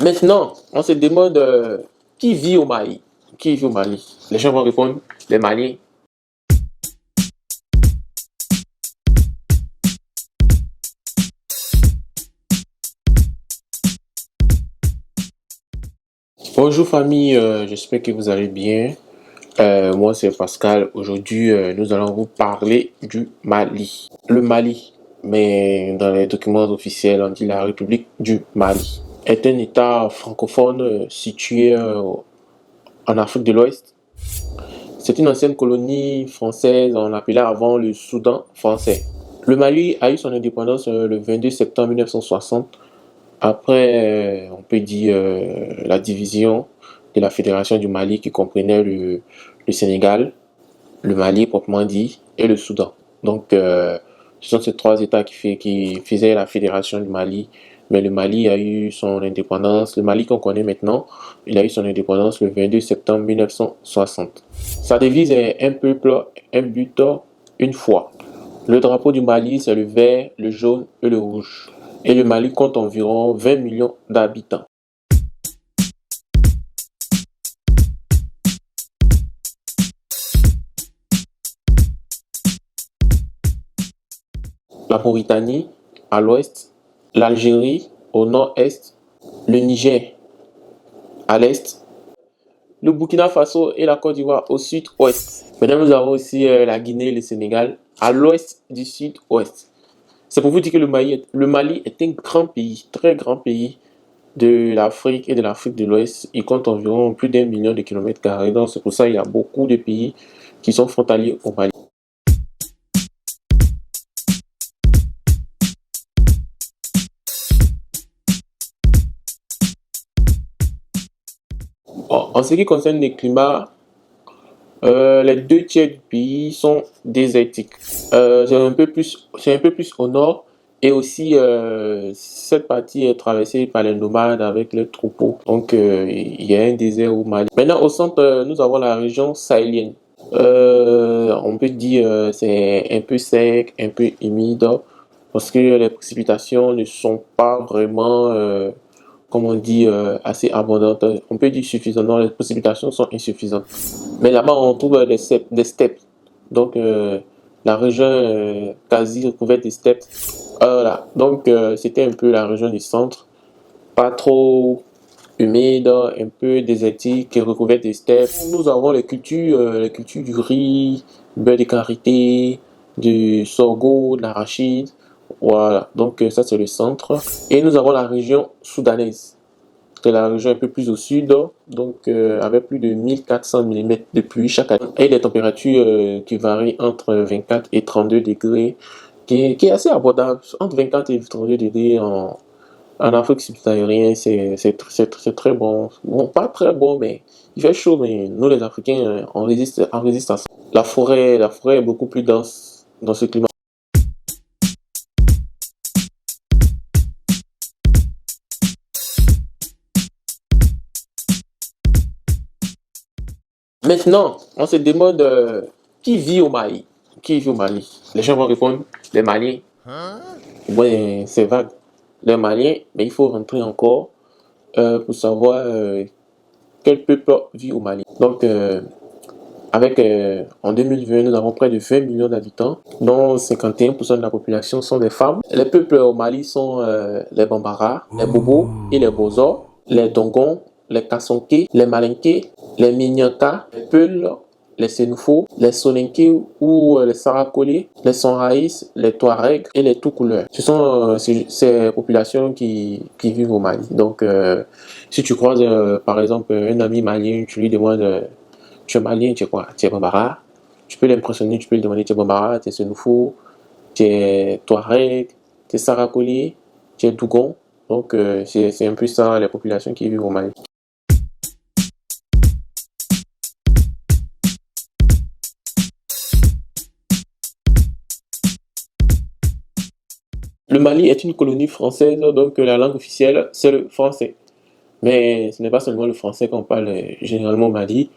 Maintenant, on se demande qui vit au Mali? Qui vit au Mali? Les gens vont répondre les Maliens. Bonjour famille, j'espère que vous allez bien. Moi c'est Pascal. Aujourd'hui, nous allons vous parler du Mali. Le Mali, mais dans les documents officiels, on dit la République du Mali, est un État francophone situé en Afrique de l'Ouest. C'est une ancienne colonie française, on l'appelait avant le Soudan français. Le Mali a eu son indépendance le 22 septembre 1960, après, on peut dire, la division de la Fédération du Mali qui comprenait le Sénégal, le Mali proprement dit, et le Soudan. Donc, ce sont ces trois États qui faisaient la Fédération du Mali. Mais le Mali a eu son indépendance, le Mali qu'on connaît maintenant, il a eu son indépendance le 22 septembre 1960. Sa devise est un peuple, un but, une foi. Le drapeau du Mali, c'est le vert, le jaune et le rouge. Et le Mali compte environ 20 millions d'habitants. La Mauritanie à l'ouest, l'Algérie au nord-est, le Niger à l'est, le Burkina Faso et la Côte d'Ivoire au sud-ouest. Maintenant, nous avons aussi la Guinée et le Sénégal à l'ouest du sud-ouest. C'est pour vous dire que le Mali est un grand pays, très grand pays de l'Afrique et de l'Afrique de l'Ouest. Il compte environ plus d'un million de kilomètres carrés. Donc c'est pour ça qu'il y a beaucoup de pays qui sont frontaliers au Mali. En ce qui concerne le climat, les deux tiers du pays sont désertiques. C'est un peu plus au nord et aussi cette partie est traversée par les nomades avec les troupeaux. Donc il y a un désert au Mali. Maintenant au centre, nous avons la région sahélienne. On peut dire c'est un peu sec, un peu humide parce que les précipitations ne sont pas vraiment comme on dit, assez abondante. On peut dire suffisamment, les précipitations sont insuffisantes. Mais là-bas, on trouve des steppes. Donc, la région quasi recouverte des steppes. Voilà. Donc, c'était un peu la région du centre. Pas trop humide, un peu désertique, qui recouverte des steppes. Nous avons les cultures du riz, du beurre de karité, du sorgho, de l'arachide. Voilà, donc ça c'est le centre. Et nous avons la région soudanaise, c'est la région un peu plus au sud, donc avec plus de 1400 mm de pluie chaque année. Et des températures qui varient entre 24 et 32 degrés, qui est assez abordable. Entre 24 et 32 degrés en Afrique subsaharienne, c'est très bon. Bon, pas très bon, mais il fait chaud, mais nous les Africains, on résiste à ça. La forêt est beaucoup plus dense dans ce climat. Maintenant, on se demande qui vit au Mali. Qui vit au Mali? Les gens vont répondre les Maliens. Ouais, c'est vague. Les Maliens, mais il faut rentrer encore pour savoir quel peuple vit au Mali. Donc, en 2020, nous avons près de 20 millions d'habitants, dont 51% de la population sont des femmes. Les peuples au Mali sont les Bambara, les Bobo et les Bozo, les Dongons, les Kassonké, les Malinké, les Mignaka, les Peuls, les Sénoufo, les Soninké ou les Sarakolé, les Sonraïs, les Touaregs et les tout couleurs. Ce sont ces populations qui vivent au Mali. Donc, si tu croises par exemple un ami malien, tu lui demandes tu es malien, tu es quoi? Tu es Bambara. Tu peux l'impressionner, tu peux lui demander tu es Bambara, tu es Sénoufo, tu es Touareg, tu es Sarakolé, tu es Dougon. Donc, c'est un peu ça les populations qui vivent au Mali. Le Mali est une colonie française, donc la langue officielle, c'est le français. Mais ce n'est pas seulement le français qu'on parle généralement au Mali.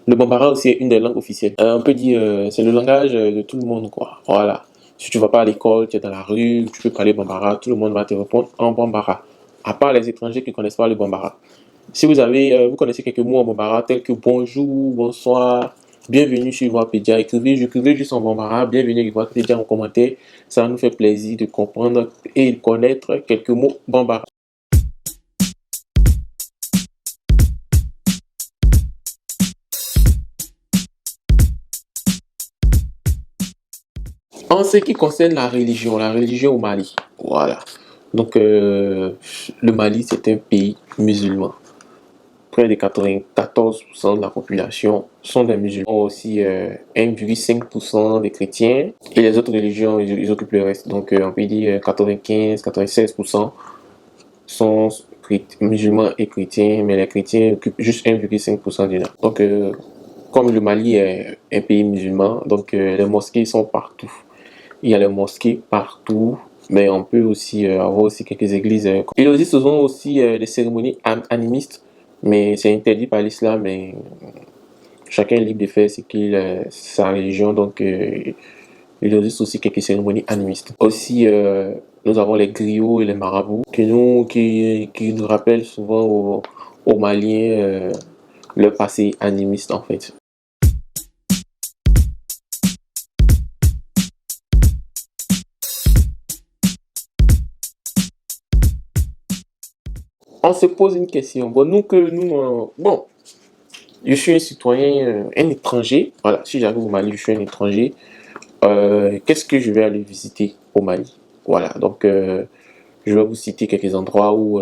Le Bambara aussi est une des langues officielles. On peut dire c'est le langage de tout le monde, quoi. Voilà. Si tu vas pas à l'école, tu es dans la rue, tu peux parler Bambara, tout le monde va te répondre en Bambara. à part les étrangers qui ne connaissent pas le Bambara. Si vous connaissez quelques mots en Bambara tels que bonjour, bonsoir, bienvenue sur Wapédia, écrivez juste en Bambara, bienvenue sur Wapédia en commentaire. Ça nous fait plaisir de comprendre et de connaître quelques mots Bambara. En ce qui concerne la religion au Mali, voilà. Donc, le Mali, c'est un pays musulman. Près de 94% de la population sont des musulmans. Aussi 1,5% des chrétiens. Et les autres religions, ils occupent le reste. Donc, on peut dire 95-96% sont musulmans et chrétiens, mais les chrétiens occupent juste 1,5% du nombre. Donc, comme le Mali est un pays musulman, donc les mosquées sont partout. Il y a les mosquées partout, mais on peut aussi avoir aussi quelques églises. Il existe souvent aussi des cérémonies animistes, mais c'est interdit par l'islam. Mais chacun est libre de faire ce qu'il sa religion, donc il existe aussi quelques cérémonies animistes. Aussi, nous avons les griots et les marabouts qui nous rappellent souvent aux Maliens le passé animiste en fait. On se pose une question. Bon, bon, je suis un citoyen, un étranger. Voilà, si j'arrive au Mali, je suis un étranger. Qu'est-ce que je vais aller visiter au Mali? Voilà, donc je vais vous citer quelques endroits où,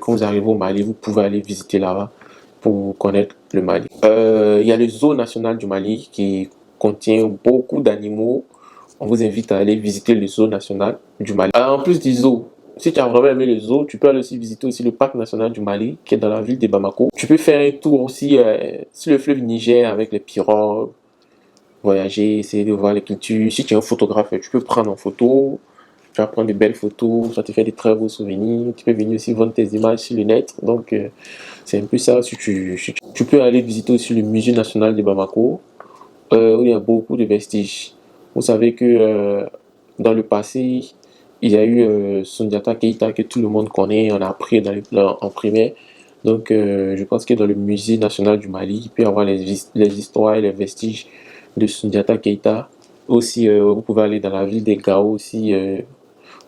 quand vous arrivez au Mali, vous pouvez aller visiter là-bas pour connaître le Mali. Il y a le zoo national du Mali qui contient beaucoup d'animaux. On vous invite à aller visiter le zoo national du Mali. En plus du zoo, si tu as vraiment aimé le zoo, tu peux aller aussi visiter aussi le parc national du Mali qui est dans la ville de Bamako. Tu peux faire un tour aussi sur le fleuve Niger avec les pirogues, voyager, essayer de voir les cultures. Si tu es un photographe, tu peux prendre en photo, tu vas prendre de belles photos, ça te fait des très beaux souvenirs. Tu peux venir aussi vendre tes images sur le net. Donc c'est un peu ça. Si tu peux aller visiter aussi le musée national de Bamako où il y a beaucoup de vestiges. Vous savez que dans le passé, il y a eu Sundiata Keita que tout le monde connaît, on a appris en primaire. Donc je pense que dans le musée national du Mali, il peut y avoir les histoires et les vestiges de Sundiata Keita. Aussi, vous pouvez aller dans la ville des Gao aussi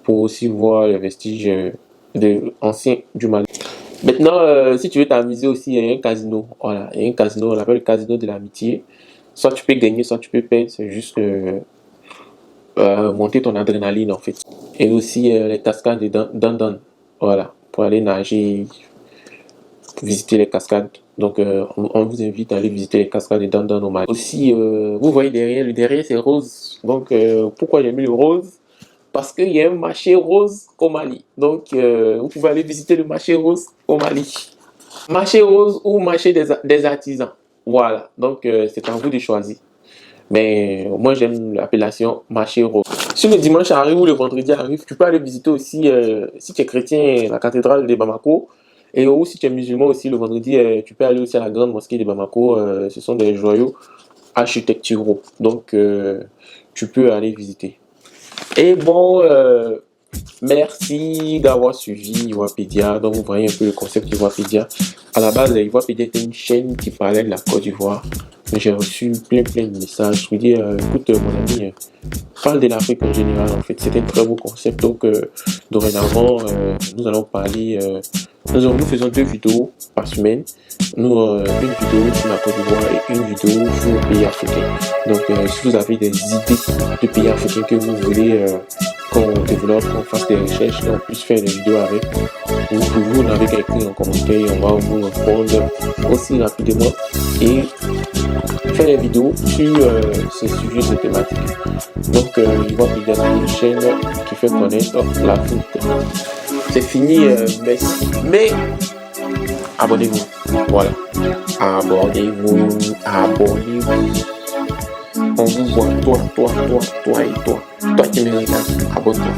pour aussi voir les vestiges anciens du Mali. Maintenant, si tu veux t'amuser aussi, il y a un casino. Voilà, il y a un casino, on l'appelle le casino de l'amitié. Soit tu peux gagner, soit tu peux perdre. C'est juste monter ton adrénaline en fait. Et aussi les cascades de Dandan. Voilà, pour aller nager, pour visiter les cascades. Donc on vous invite à aller visiter les cascades de Dandan au Mali. Aussi, vous voyez derrière, le derrière c'est rose. Donc pourquoi j'ai mis le rose? Parce qu'il y a un marché rose au Mali. Donc vous pouvez aller visiter le marché rose au Mali. Marché rose ou marché des artisans. Voilà, donc c'est à vous de choisir. Mais moi j'aime l'appellation marché rose. Si le dimanche arrive ou le vendredi arrive, tu peux aller visiter aussi, si tu es chrétien, la cathédrale de Bamako. Et ou si tu es musulman aussi, le vendredi, tu peux aller aussi à la grande mosquée de Bamako. Ce sont des joyaux architecturaux. Donc tu peux aller visiter. Et bon, merci d'avoir suivi Iwapédia. Donc vous voyez un peu le concept d'Iwapédia. À la base, Iwapédia était une chaîne qui parlait de la Côte d'Ivoire. Mais j'ai reçu plein de messages. Je me dis, écoute mon ami, parle de l'Afrique en général en fait. C'est un très beau concept. Donc dorénavant, nous allons parler, nous faisons 2 vidéos par semaine. Une vidéo sur la Côte d'Ivoire et une vidéo sur le pays africain. Donc si vous avez des idées de pays africains que vous voulez qu'on développe, qu'on fasse des recherches, qu'on puisse faire des vidéos avec, vous pouvez nous avec écrit en commentaire et on va vous répondre aussi rapidement et faire des vidéos sur ces sujets, ces thématiques. Donc il va y avoir une chaîne qui fait connaître l'Afrique. C'est fini, merci. Mais abonnez-vous. Voilà. Abonnez-vous. On vous voit, toi et toi. Toi qui me regardes, abonne-toi.